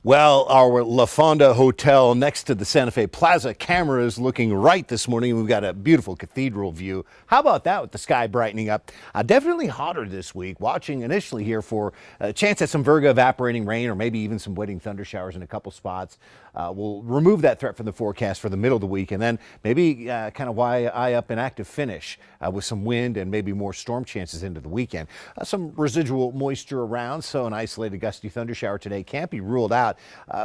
Well, our La Fonda Hotel next to the Santa Fe Plaza camera is looking right this morning. We've got a beautiful cathedral view. How about that with the sky brightening up? Definitely hotter this week. Watching initially here for a chance at some Virga evaporating rain or maybe even some wetting thunder showers in a couple spots. We'll remove that threat from the forecast for the middle of the week and then maybe kind of eye up an active finish with some wind and maybe more storm chances into the weekend. Some residual moisture around, so an isolated gusty thunder shower today can't be ruled out.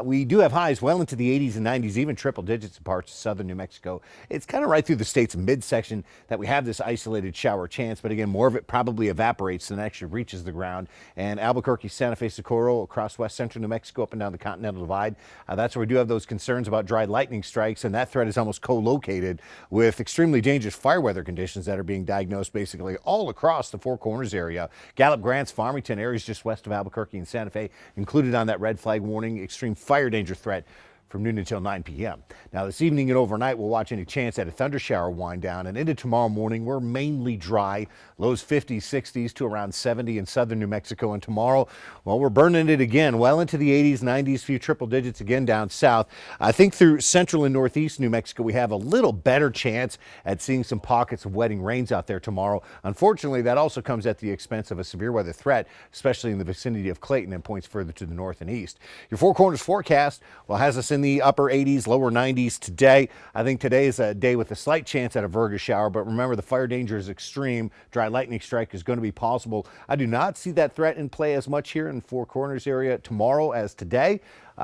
We do have highs well into the 80s and 90s, even triple digits in parts of southern New Mexico. It's kind of right through the state's midsection that we have this isolated shower chance, but again, more of it probably evaporates than actually reaches the ground. And Albuquerque, Santa Fe, Socorro, across west central New Mexico, up and down the Continental Divide, that's where we do have those concerns about dry lightning strikes, and that threat is almost co-located with extremely dangerous fire weather conditions that are being diagnosed basically all across the Four Corners area. Gallup, Grants, Farmington areas just west of Albuquerque and Santa Fe included on that red flag warning, extreme fire danger threat from noon until 9 p.m. Now this evening and overnight, we'll watch any chance at a thunder shower wind down, and into tomorrow morning, we're mainly dry. Lows 50s, 60s to around 70 in southern New Mexico. And tomorrow, well, we're burning it again, well into the 80s, 90s, few triple digits again down south. I think through central and northeast New Mexico, we have a little better chance at seeing some pockets of wetting rains out there tomorrow. Unfortunately, that also comes at the expense of a severe weather threat, especially in the vicinity of Clayton and points further to the north and east. Your Four Corners forecast, well, has us in the upper 80s, lower 90s today. I think today is a day with a slight chance at a Virga shower, but remember the fire danger is extreme. Dry lightning strike is going to be possible. I do not see that threat in play as much here in Four Corners area tomorrow as today.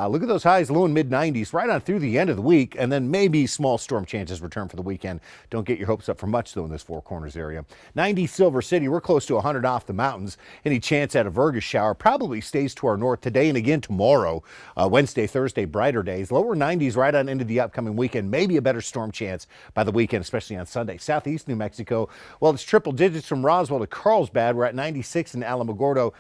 Look at those highs, low and mid 90s right on through the end of the week, and then maybe small storm chances return for the weekend. Don't get your hopes up for much though in this Four Corners area. 90 Silver City, we're close to 100 off the mountains. Any chance at a Virga shower probably stays to our north today and again tomorrow. Wednesday, Thursday, brighter days. Lower 90s right on into the upcoming weekend. Maybe a better storm chance by the weekend, especially on Sunday. Southeast New Mexico, well, it's triple digits from Roswell to Carlsbad. We're at 96 in Alamogordo,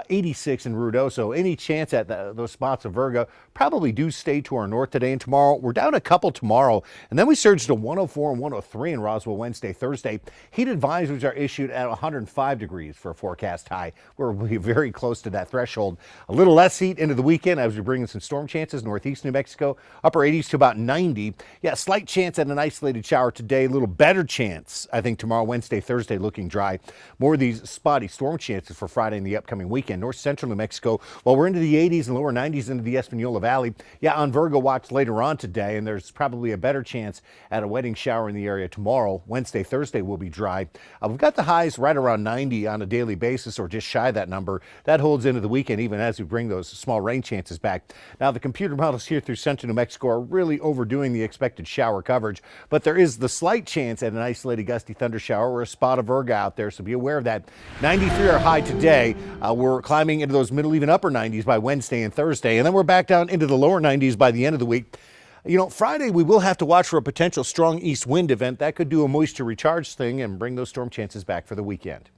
86 in Ruidoso. Any chance at those spots of Virga probably do stay to our north today and tomorrow. We're down a couple tomorrow, and then we surge to 104 and 103 in Roswell Wednesday, Thursday. Heat advisories are issued at 105 degrees for a forecast high. We're very close to that threshold. A little less heat into the weekend as we bring in some storm chances. Northeast New Mexico, upper 80s to about 90. Yeah, slight chance at an isolated shower today. A little better chance, I think, tomorrow, Wednesday, Thursday, looking dry. More of these spotty storm chances for Friday and the upcoming weekend. North central New Mexico, well, we're into the 80s and lower 90s into the Espanola Valley. Yeah, on Virga watch later on today, and there's probably a better chance at a wetting shower in the area tomorrow. Wednesday, Thursday will be dry. We've got the highs right around 90 on a daily basis, or just shy of that number. That holds into the weekend, even as we bring those small rain chances back. Now, the computer models here through central New Mexico are really overdoing the expected shower coverage, but there is the slight chance at an isolated gusty thunder shower or a spot of Virga out there, so be aware of that. 93 are high today. We're climbing into those middle, even upper 90s by Wednesday and Thursday, and then we're back down into the lower 90s by the end of the week. You know, Friday we will have to watch for a potential strong east wind event that could do a moisture recharge thing and bring those storm chances back for the weekend.